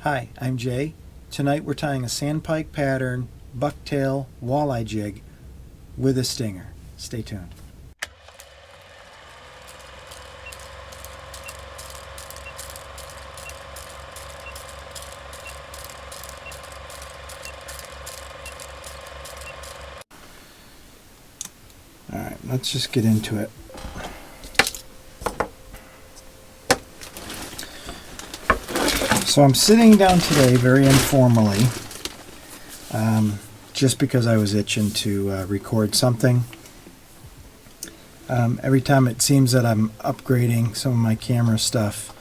Hi, I'm Jay. Tonight we're tying a Sandpike pattern bucktail walleye jig with a stinger. Stay tuned. Alright, let's just get into it. So I'm sitting down today very informally, just because I was itching to record something. Every time it seems that I'm upgrading some of my camera stuff,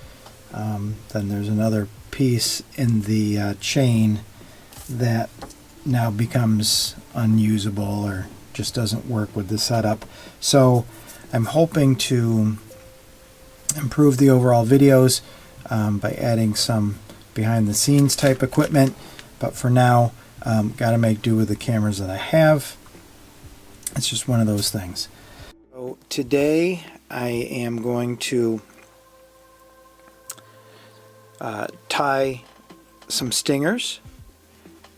then there's another piece in the chain that now becomes unusable or just doesn't work with the setup. So I'm hoping to improve the overall videos by adding some behind the scenes type equipment, but for now got to make do with the cameras that I have. It's just one of those things. So today I am going to tie some stingers,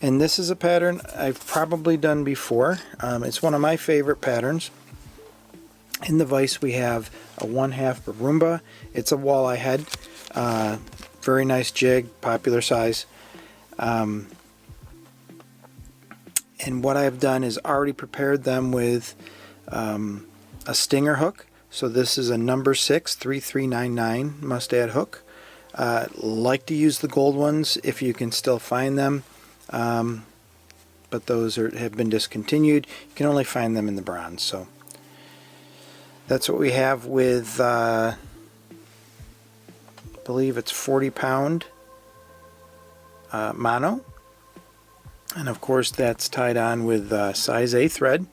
and this is a pattern I've probably done before. It's one of my favorite patterns. In the vise we have a 1/2 Barumba. It's a walleye head. Very nice jig, popular size. And what I've done is already prepared them with a stinger hook. So this is a number 6 3399 must-add hook. Like to use the gold ones if you can still find them, but those have been discontinued. You can only find them in the bronze. So that's what we have with I believe it's 40-pound mono, and of course that's tied on with size A thread,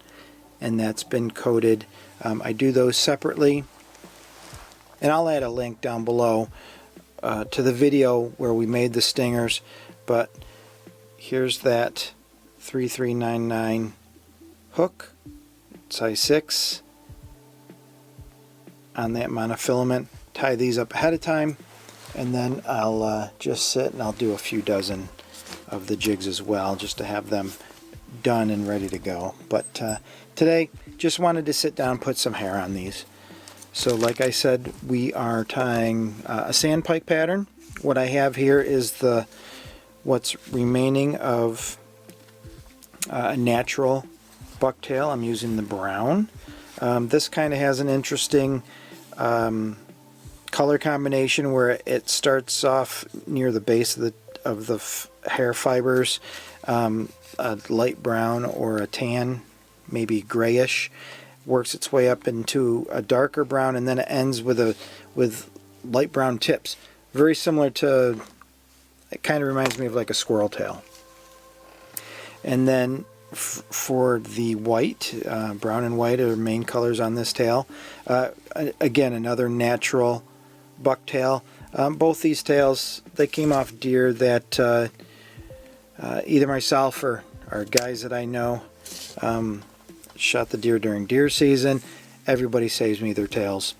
and that's been coated. I do those separately, and I'll add a link down below to the video where we made the stingers. But here's that 3399 hook, size 6 on that monofilament. Tie these up ahead of time, and then I'll just sit and I'll do a few dozen of the jigs as well, just to have them done and ready to go. But today just wanted to sit down and put some hair on these. So like I said, we are tying a Sandpike pattern. What I have here is what's remaining of a natural bucktail. I'm using the brown. This kind of has an interesting color combination where it starts off near the base of the hair fibers, a light brown or a tan, maybe grayish, works its way up into a darker brown, and then it ends with light brown tips. Very similar to, it kind of reminds me of like a squirrel tail. And then for the white, brown and white are main colors on this tail. Again, another natural bucktail. Both these tails, they came off deer that either myself or guys that I know shot the deer during deer season. Everybody saves me their tails,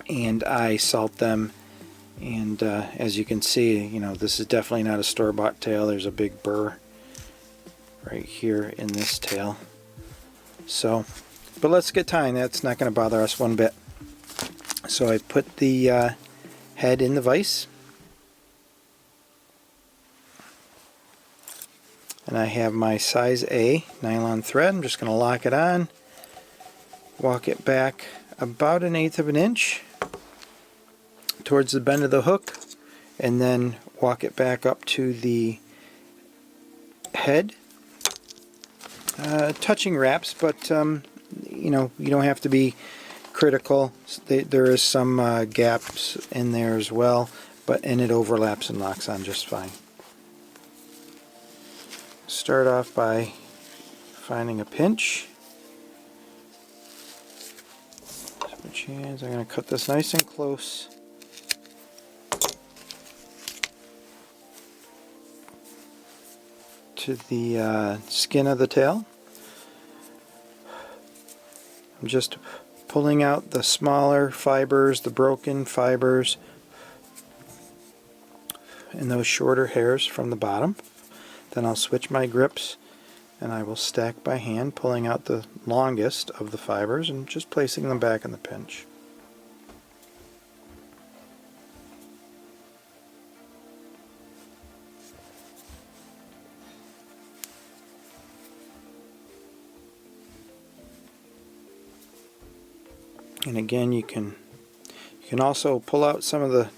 and I salt them. And as you can see, you know, this is definitely not a store-bought tail. There's a big burr right here in this tail. So, but let's get tying. That's not going to bother us one bit. So I put the head in the vise, and I have my size A nylon thread. I'm just going to lock it on, walk it back about 1/8 of an inch towards the bend of the hook, and then walk it back up to the head. Touching wraps, but you know, you don't have to be critical. There is some gaps in there as well, and it overlaps and locks on just fine. Start off by finding a pinch. Switch hands. I'm going to cut this nice and close to the skin of the tail. I'm just pulling out the smaller fibers, the broken fibers, in those shorter hairs from the bottom. Then I'll switch my grips and I will stack by hand, pulling out the longest of the fibers and just placing them back in the pinch. And again, you can also pull out some of the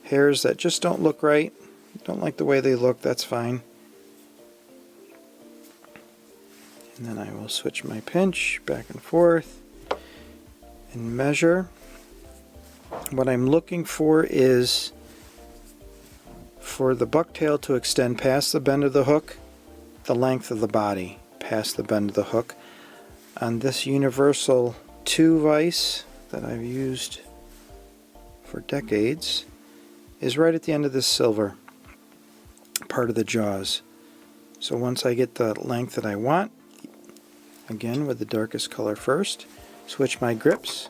hairs that just don't look right. Don't like the way they look, that's fine. And then I will switch my pinch back and forth and measure. What I'm looking for is for the bucktail to extend past the bend of the hook, the length of the body past the bend of the hook. On this Universal 2 vise that I've used for decades is right at the end of this silver part of the jaws. So once I get the length that I want, again with the darkest color first, switch my grips,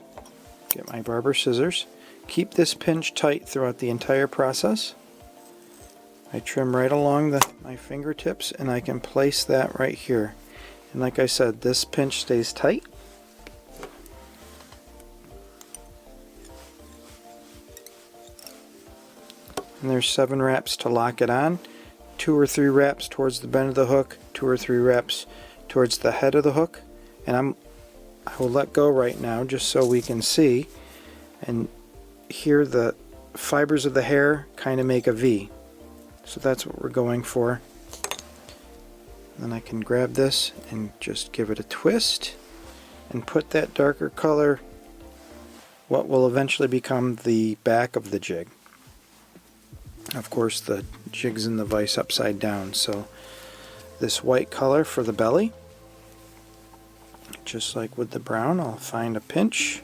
get my barber scissors, keep this pinch tight throughout the entire process. I trim right along my fingertips and I can place that right here. And like I said, this pinch stays tight. And there's 7 wraps to lock it on. 2 or 3 wraps towards the bend of the hook, 2 or 3 wraps towards the head of the hook. And I will let go right now just so we can see. And here the fibers of the hair kind of make a V. So that's what we're going for. Then I can grab this and just give it a twist and put that darker color, what will eventually become the back of the jig. Of course, the jig's in the vise upside down, so this white color for the belly, just like with the brown, I'll find a pinch.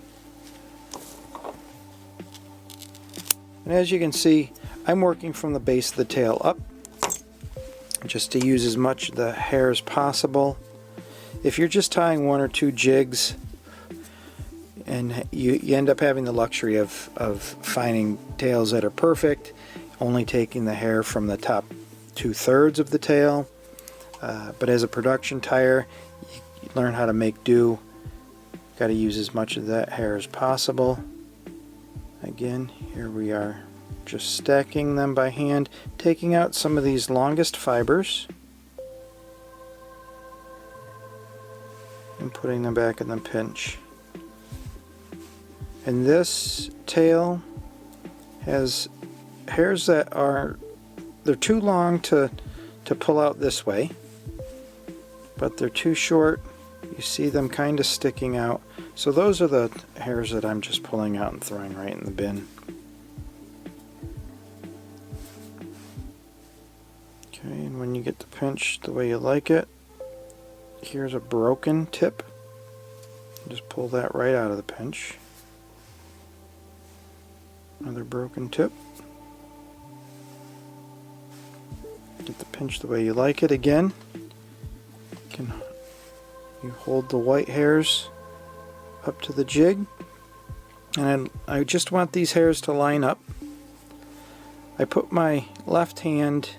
And as you can see, I'm working from the base of the tail up, just to use as much of the hair as possible. If you're just tying 1 or 2 jigs, and you end up having the luxury of finding tails that are perfect, only taking the hair from the top 2/3 of the tail. But as a production tire, you learn how to make do. Got to use as much of that hair as possible. Again, here we are, just stacking them by hand, taking out some of these longest fibers and putting them back in the pinch. And this tail has hairs that they're too long to pull out this way, but they're too short. You see them kind of sticking out. So those are the hairs that I'm just pulling out and throwing right in the bin. Okay, and when you get the pinch the way you like it, here's a broken tip. Just pull that right out of the pinch. Another broken tip. Get the pinch the way you like it again. You hold the white hairs up to the jig, and I just want these hairs to line up. I put my left hand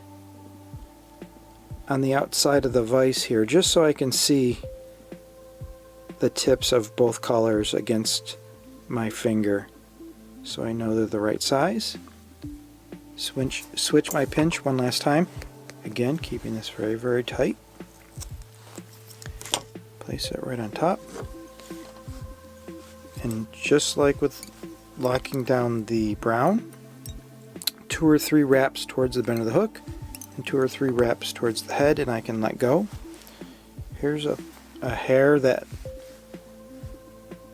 on the outside of the vise here just so I can see the tips of both colors against my finger, so I know they're the right size. Switch my pinch one last time, again keeping this very, very tight. Place it right on top, and just like with locking down the brown, 2 or 3 wraps towards the bend of the hook and 2 or 3 wraps towards the head, and I can let go. Here's a hair that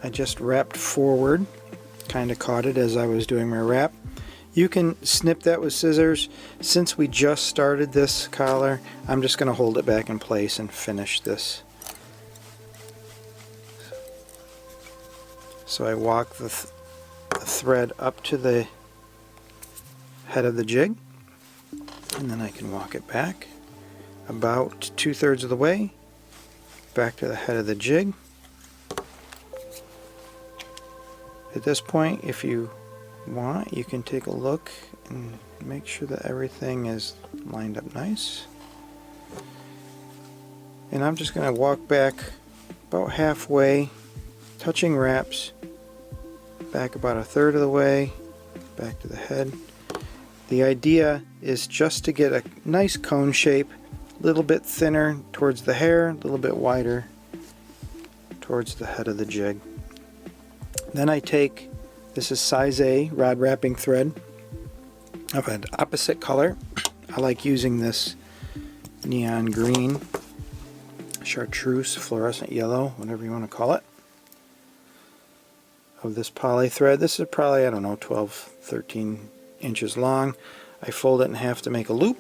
I just wrapped forward, kind of caught it as I was doing my wrap. You can snip that with scissors. Since we just started this collar, I'm just going to hold it back in place and finish this. So I walk the thread up to the head of the jig, and then I can walk it back about 2/3 of the way, back to the head of the jig. At this point, if you want, you can take a look and make sure that everything is lined up nice. And I'm just going to walk back about halfway, touching wraps, back about 1/3 of the way, back to the head. The idea is just to get a nice cone shape, a little bit thinner towards the hair, a little bit wider towards the head of the jig. Then I take, this is size A rod wrapping thread of an opposite color. I like using this neon green, chartreuse, fluorescent yellow, whatever you want to call it, of this poly thread. This is probably, I don't know, 12, 13 inches long. I fold it in half to make a loop.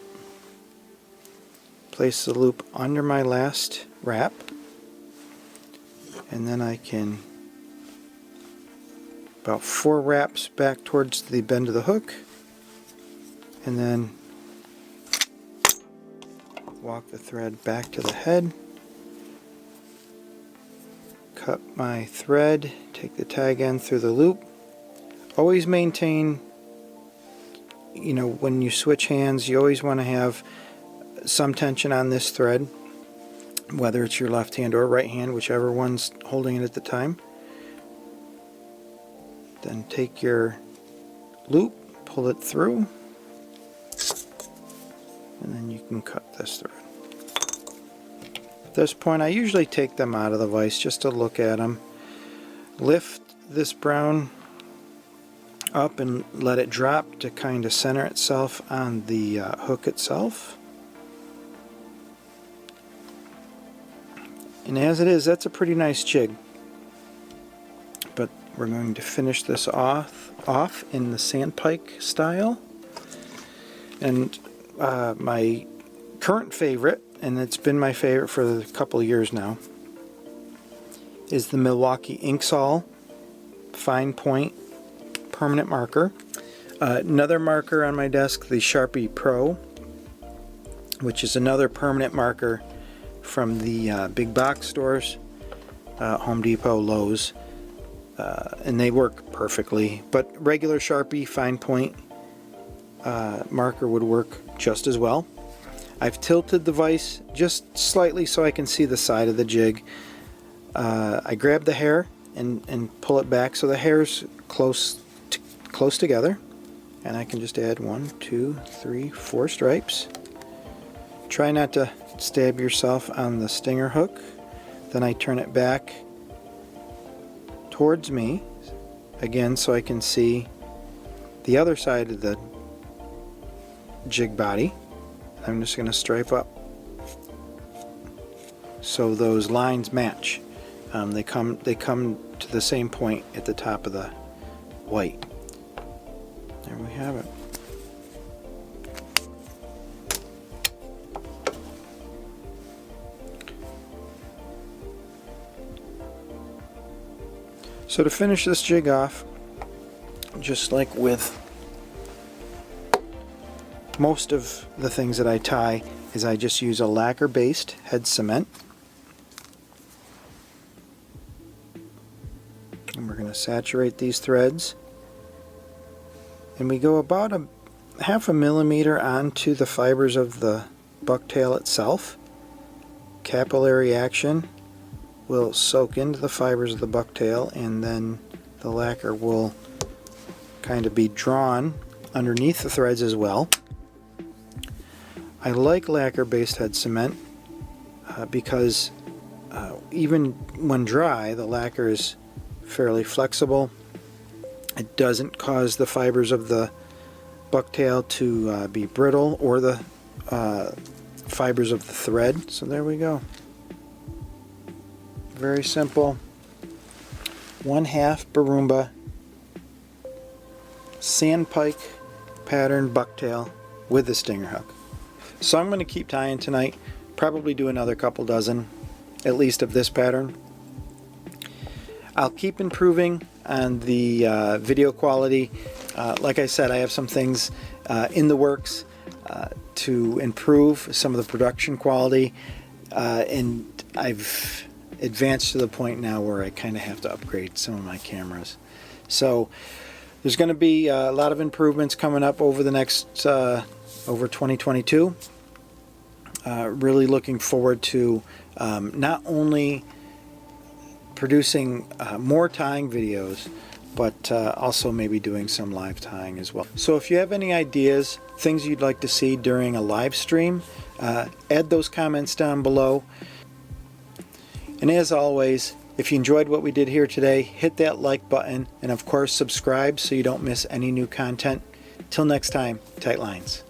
Place the loop under my last wrap, and then I can about 4 wraps back towards the bend of the hook, and then walk the thread back to the head, cut my thread, take the tag end through the loop. Always maintain, you know, when you switch hands, you always want to have some tension on this thread, whether it's your left hand or right hand, whichever one's holding it at the time. Then take your loop, pull it through, and then you can cut this thread. At this point, I usually take them out of the vise just to look at them. Lift this brown up and let it drop to kind of center itself on the hook itself. And as it is, that's a pretty nice jig. But we're going to finish this off in the Sandpike style. And my current favorite, and it's been my favorite for a couple of years now, is the Milwaukee Inksol fine point permanent marker. Another marker on my desk, the Sharpie Pro, which is another permanent marker from the big box stores, Home Depot, Lowe's, and they work perfectly. But regular Sharpie fine point marker would work just as well. I've tilted the vise just slightly so I can see the side of the jig. I grab the hair and pull it back so the hair's close together, and I can just add 1, 2, 3, 4 stripes. Try not to stab yourself on the stinger hook. Then I turn it back towards me again so I can see the other side of the jig body. I'm just going to stripe up so those lines match. They come to the same point at the top of the white. There we have it. So to finish this jig off, just like with most of the things that I tie, is I just use a lacquer based head cement. And we're going to saturate these threads. And we go about a 1/2 millimeter onto the fibers of the bucktail itself. Capillary action will soak into the fibers of the bucktail, and then the lacquer will kind of be drawn underneath the threads as well. I like lacquer based head cement because even when dry, the lacquer is fairly flexible. It doesn't cause the fibers of the bucktail to be brittle, or the fibers of the thread. So there we go. Very simple. 1/2 Barumba Sandpike pattern bucktail with the stinger hook. So I'm going to keep tying tonight. Probably do another couple dozen, at least, of this pattern. I'll keep improving on the video quality. Like I said, I have some things in the works to improve some of the production quality, and I've advanced to the point now where I kind of have to upgrade some of my cameras. So There's going to be a lot of improvements coming up over the next, over 2022. Really looking forward to not only producing more tying videos, but also maybe doing some live tying as well. So if you have any ideas, things you'd like to see during a live stream, add those comments down below. And as always, if you enjoyed what we did here today, hit that like button, and of course subscribe so you don't miss any new content. Till next time, tight lines.